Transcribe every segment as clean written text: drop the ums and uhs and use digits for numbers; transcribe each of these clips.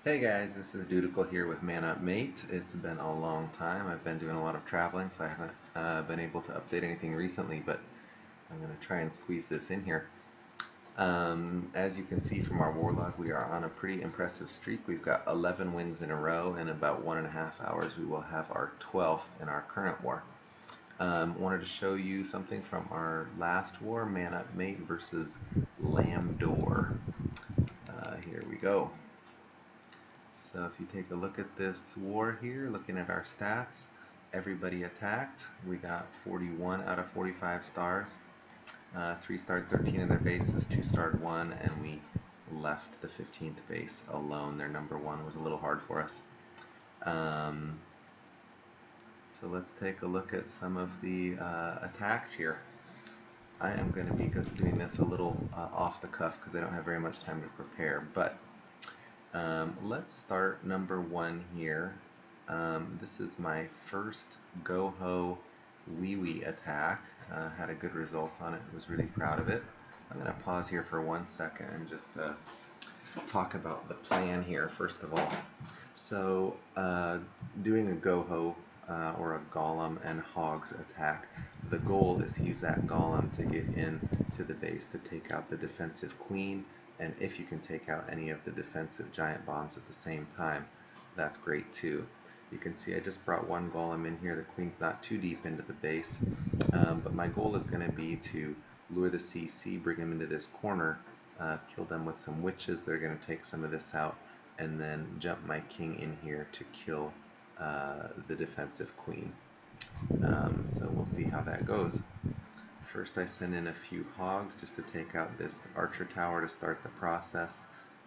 Hey guys, this is Dudicle here with Man Up Mate. It's been a long time. I've been doing a lot of traveling, so I haven't been able to update anything recently, but I'm going to try and squeeze this in here. As you can see from our war log, we are on a pretty impressive streak. We've got 11 wins in a row. In about 1.5 hours, we will have our 12th in our current war. Wanted to show you something from our last war, Man Up Mate versus Landor. Here we go. So if you take a look at this war here, looking at our stats, everybody attacked. We got 41 out of 45 stars. 3 starred 13 of their bases, 2 starred 1, and we left the 15th base alone. Their number 1 was a little hard for us. Um, so let's take a look at some of the attacks here. I am going to be doing this a little off the cuff because I don't have very much time to prepare, but let's start number 1 here. This is my first Go-Ho Wee-Wee attack. Had a good result on it. Was really proud of it. I'm going to pause here for 1 second and just talk about the plan here first of all. So doing a Go-Ho or a Golem and Hogs attack, the goal is to use that Golem to get in to the base to take out the defensive Queen, and if you can take out any of the defensive Giant Bombs at the same time, that's great too. You can see I just brought one Golem in here. The Queen's not too deep into the base, but my goal is going to be to lure the CC, bring them into this corner, kill them with some witches. They're going to take some of this out, and then jump my king in here to kill the defensive queen. So we'll see how that goes. First I send in a few hogs just to take out this archer tower to start the process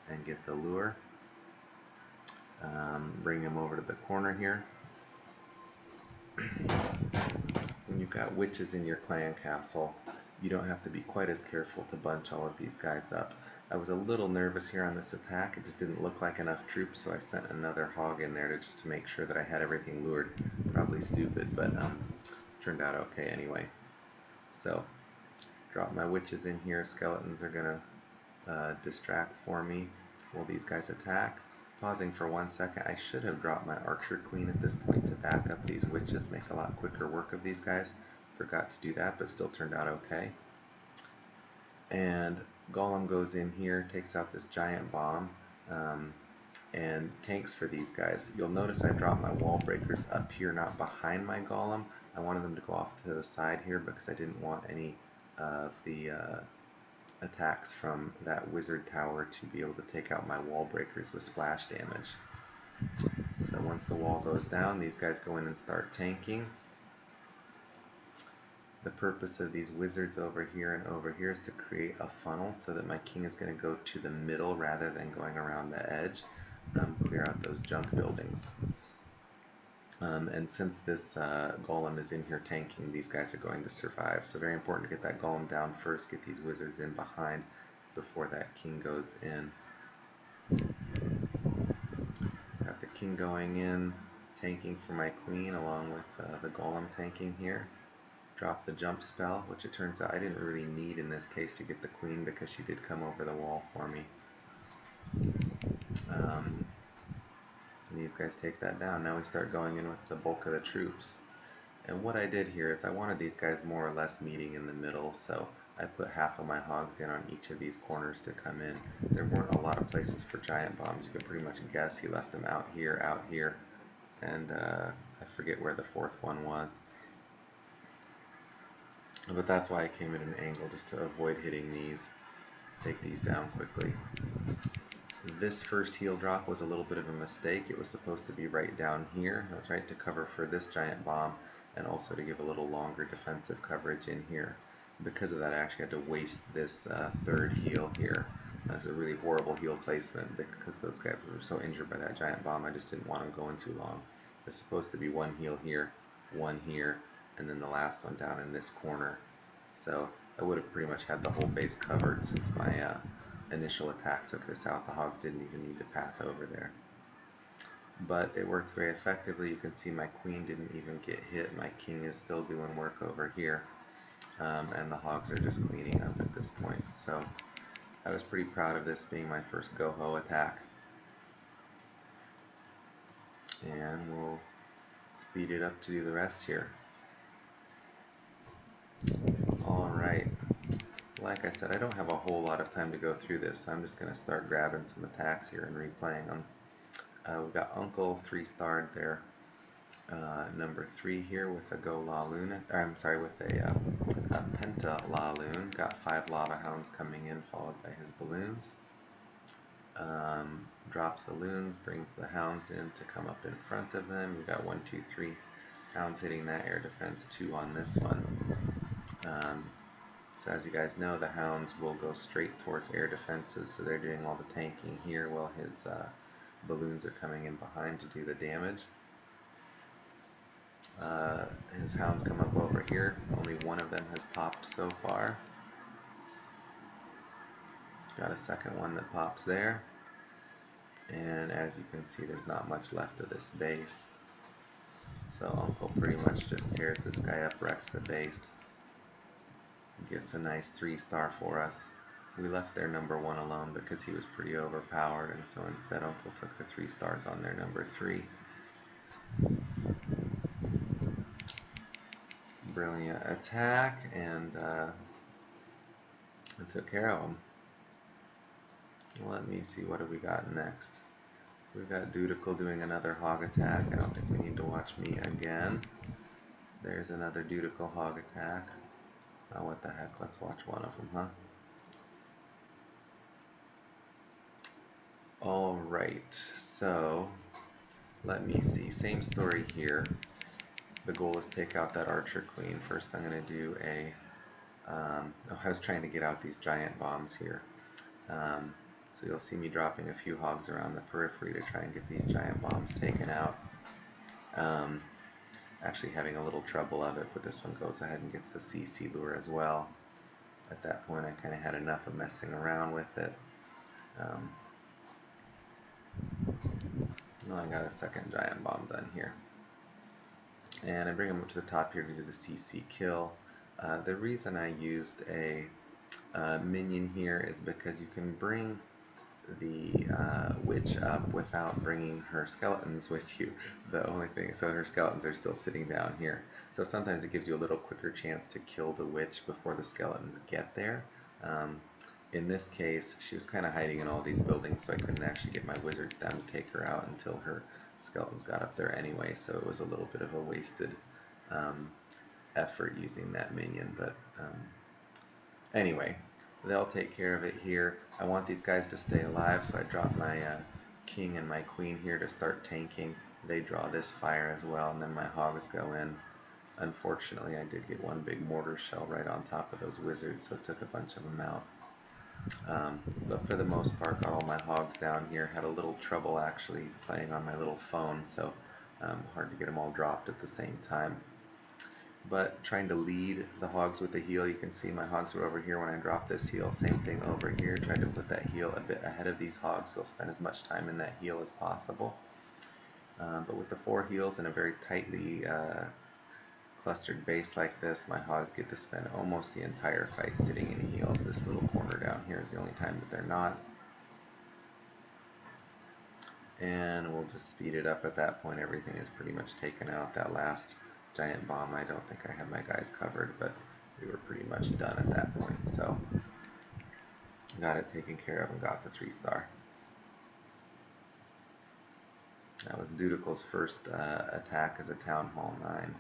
and get the lure. Bring him over to the corner here. When you've got witches in your clan castle, you don't have to be quite as careful to bunch all of these guys up. I was a little nervous here on this attack. It just didn't look like enough troops, so I sent another hog in there just to make sure that I had everything lured. Probably stupid, but turned out okay anyway. So, drop my witches in here. Skeletons are going to distract for me while these guys attack. Pausing for 1 second, I should have dropped my archer queen at this point to back up these witches, make a lot quicker work of these guys. Forgot to do that, but still turned out okay. And Golem goes in here, takes out this giant bomb, and tanks for these guys. You'll notice I dropped my wall breakers up here, not behind my Golem. I wanted them to go off to the side here because I didn't want any of the attacks from that wizard tower to be able to take out my wall breakers with splash damage. So once the wall goes down, these guys go in and start tanking. The purpose of these wizards over here and over here is to create a funnel so that my king is going to go to the middle rather than going around the edge. Clear out those junk buildings. And since this golem is in here tanking, these guys are going to survive. So very important to get that golem down first, get these wizards in behind before that king goes in. Got the king going in, tanking for my queen along with the golem tanking here. Drop the jump spell, which it turns out I didn't really need in this case to get the queen because she did come over the wall for me. These guys take that down. Now we start going in with the bulk of the troops. And what I did here is I wanted these guys more or less meeting in the middle, so I put half of my hogs in on each of these corners to come in. There weren't a lot of places for giant bombs. You can pretty much guess he left them out here, and I forget where the fourth one was. But that's why I came at an angle, just to avoid hitting these. Take these down quickly. This first heel drop was a little bit of a mistake. It was supposed to be right down here. That's right, to cover for this giant bomb and also to give a little longer defensive coverage in here. Because of that, I actually had to waste this third heel here. That's a really horrible heel placement because those guys were so injured by that giant bomb. I just didn't want them going too long. It's supposed to be one heel here, one here, and then the last one down in this corner. So I would have pretty much had the whole base covered since my initial attack took this out. The hogs didn't even need to path over there. But it worked very effectively. You can see my queen didn't even get hit. My king is still doing work over here. And the hogs are just cleaning up at this point. So I was pretty proud of this being my first Go-Ho attack. And we'll speed it up to do the rest here. Alright, like I said, I don't have a whole lot of time to go through this, so I'm just going to start grabbing some attacks here and replaying them. We've got Uncle 3-starred there. Number 3 here with a Go La Loon, or I'm sorry, with a Penta La Loon. Got 5 Lava Hounds coming in, followed by his balloons. Drops the loons, brings the hounds in to come up in front of them. You've got 1, 2, 3 hounds hitting that air defense, 2 on this one. So as you guys know, the hounds will go straight towards air defenses, so they're doing all the tanking here while his balloons are coming in behind to do the damage. His hounds come up over here. Only one of them has popped so far. Got a second one that pops there. And as you can see, there's not much left of this base. So Uncle pretty much just tears this guy up, wrecks the base. Gets a nice 3-star for us. We left their number 1 alone because he was pretty overpowered, and so instead Uncle took the 3 stars on their number 3. Brilliant attack, and I took care of him. Let me see, what have we got next? We've got Dudical doing another hog attack. I don't think we need to watch me again. There's another Dudical hog attack. Oh, what the heck, let's watch one of them, huh? Alright, so let me see. Same story here. The goal is to take out that Archer Queen. First I'm going to do a... I was trying to get out these giant bombs here. So you'll see me dropping a few hogs around the periphery to try and get these giant bombs taken out. Actually having a little trouble of it, but this one goes ahead and gets the CC lure as well. At that point I kind of had enough of messing around with it. Well, I got a second giant bomb done here. And I bring them up to the top here to do the CC kill. The reason I used a minion here is because you can bring the witch up without bringing her skeletons with you. The only thing, so her skeletons are still sitting down here. So sometimes it gives you a little quicker chance to kill the witch before the skeletons get there. In this case, she was kind of hiding in all these buildings, so I couldn't actually get my wizards down to take her out until her skeletons got up there anyway, so it was a little bit of a wasted effort using that minion, but anyway, they'll take care of it here. I want these guys to stay alive, so I drop my king and my queen here to start tanking. They draw this fire as well, and then my hogs go in. Unfortunately, I did get one big mortar shell right on top of those wizards, so it took a bunch of them out. But for the most part, got all my hogs down here. Had a little trouble actually playing on my little phone, so hard to get them all dropped at the same time. But trying to lead the hogs with the heal, you can see my hogs were over here when I dropped this heal. Same thing over here, tried to put that heal a bit ahead of these hogs, so I'll spend as much time in that heal as possible. But with the 4 heals in a very tightly clustered base like this, my hogs get to spend almost the entire fight sitting in heals. This little corner down here is the only time that they're not. And we'll just speed it up at that point. Everything is pretty much taken out. That last giant bomb, I don't think I had my guys covered, but we were pretty much done at that point. So got it taken care of and got the 3-star. That was Dudical's first attack as a Town Hall 9.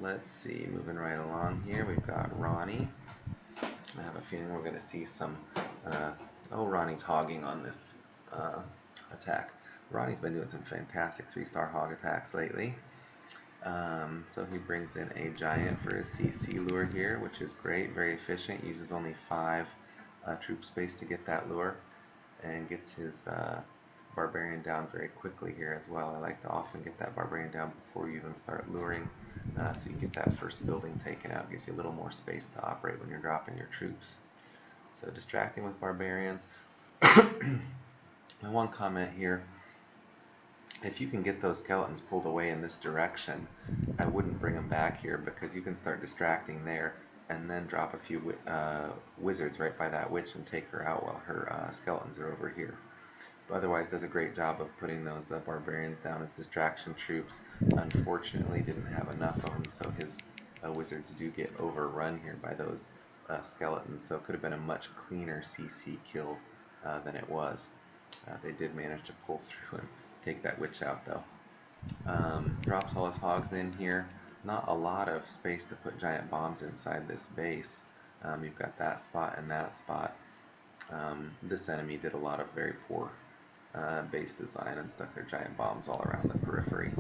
Let's see, moving right along here, we've got Ronnie. I have a feeling we're going to see some, oh, Ronnie's hogging on this attack. Ronnie's been doing some fantastic 3-star hog attacks lately. So he brings in a giant for his CC lure here, which is great, very efficient, uses only 5 troop space to get that lure, and gets his barbarian down very quickly here as well. I like to often get that barbarian down before you even start luring, so you get that first building taken out. Gives you a little more space to operate when you're dropping your troops. So distracting with barbarians. My one comment here, if you can get those skeletons pulled away in this direction, I wouldn't bring them back here, because you can start distracting there and then drop a few wizards right by that witch and take her out while her skeletons are over here. otherwise does a great job of putting those barbarians down as distraction troops. Unfortunately, didn't have enough of them, so his wizards do get overrun here by those skeletons. So it could have been a much cleaner CC kill than it was. They did manage to pull through and take that witch out, though. Drops all his hogs in here. Not a lot of space to put giant bombs inside this base. You've got that spot and that spot. This enemy did a lot of very poor base design and stuck their giant bombs all around the periphery.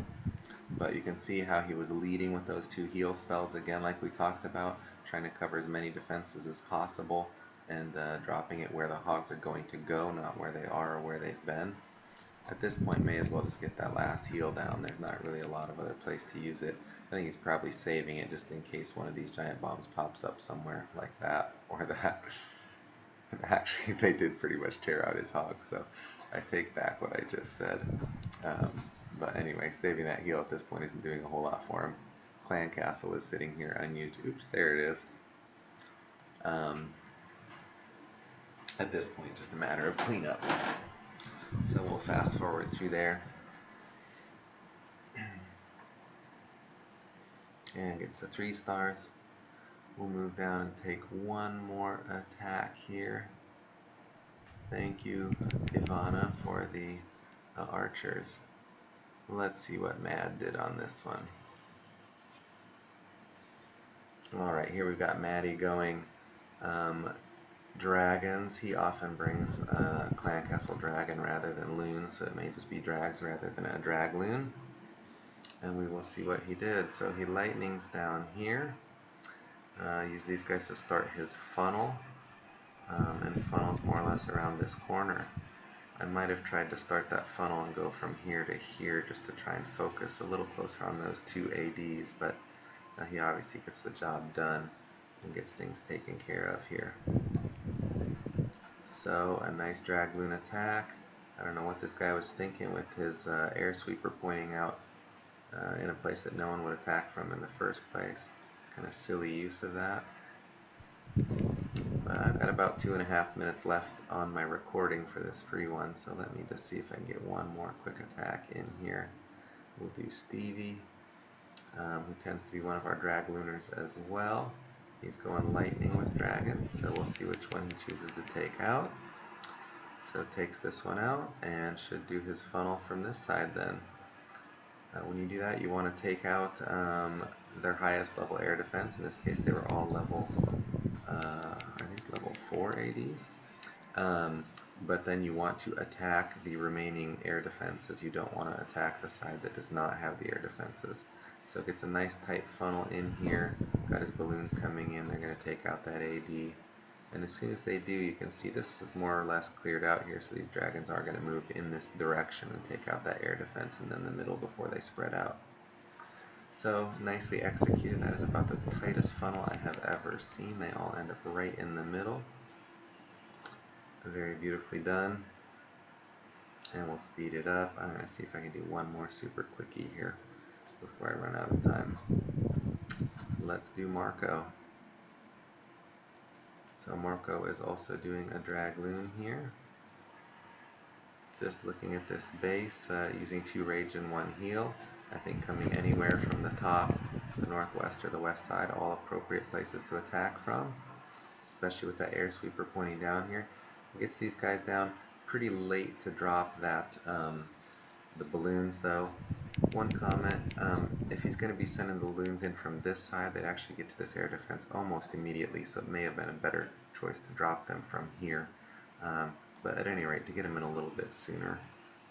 But you can see how he was leading with those two heal spells again, like we talked about, trying to cover as many defenses as possible and dropping it where the hogs are going to go, not where they are or where they've been. At this point, may as well just get that last heal down. There's not really a lot of other place to use it. I think he's probably saving it just in case one of these giant bombs pops up somewhere like that or that. Actually, they did pretty much tear out his hogs, so I take back what I just said. But anyway, saving that heal at this point isn't doing a whole lot for him. Clan Castle is sitting here unused. Oops, there it is. At this point, just a matter of cleanup. So we'll fast forward through there. And gets the 3 stars. We'll move down and take one more attack here. Thank you, Ivana, for the archers. Let's see what Mad did on this one. Alright, here we've got Maddie going dragons. He often brings Clan Castle Dragon rather than loons, so it may just be drags rather than a drag loon. And we will see what he did. So he lightnings down here. Use these guys to start his funnel, and funnels more or less around this corner. I might have tried to start that funnel and go from here to here just to try and focus a little closer on those 2 ADs, but he obviously gets the job done and gets things taken care of here. So a nice drag loon attack. I don't know what this guy was thinking with his air sweeper pointing out in a place that no one would attack from in the first place. Kind of silly use of that. But I've got about 2.5 minutes left on my recording for this free one, so let me just see if I can get one more quick attack in here. We'll do Stevie, who tends to be one of our drag looners as well. He's going lightning with dragons, so we'll see which one he chooses to take out. So takes this one out and should do his funnel from this side then. When you do that, you want to take out their highest level air defense. In this case, they were all level, I think it's level 4 ADs. But then you want to attack the remaining air defenses. You don't want to attack the side that does not have the air defenses. So it gets a nice tight funnel in here. Got his balloons coming in. They're going to take out that AD. And as soon as they do, you can see this is more or less cleared out here, so these dragons are going to move in this direction and take out that air defense and then the middle before they spread out. So nicely executed. That is about the tightest funnel I have ever seen. They all end up right in the middle. Very beautifully done. And we'll speed it up. I'm going to see if I can do one more super quickie here before I run out of time. Let's do Marco. So Marco is also doing a drag loon here. Just looking at this base, using 2 rage and 1 heal. I think coming anywhere from the top, the northwest or the west side, all appropriate places to attack from. Especially with that air sweeper pointing down here. Gets these guys down pretty late to drop that the balloons though. One comment, if he's going to be sending the balloons in from this side, they'd actually get to this air defense almost immediately, so it may have been a better choice to drop them from here. But at any rate, to get them in a little bit sooner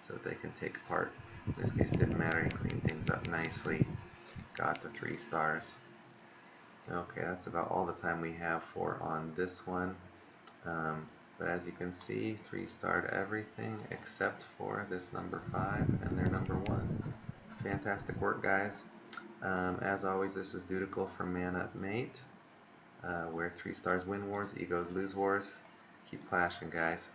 so that they can take part. In this case, didn't matter, he cleaned things up nicely. Got the 3 stars. Okay, that's about all the time we have for on this one. But as you can see, 3-starred everything except for this number 5 and their number 1. Fantastic work, guys. As always, this is Dutiful from Man Up Mate, where 3 stars win wars, egos lose wars. Keep clashing, guys.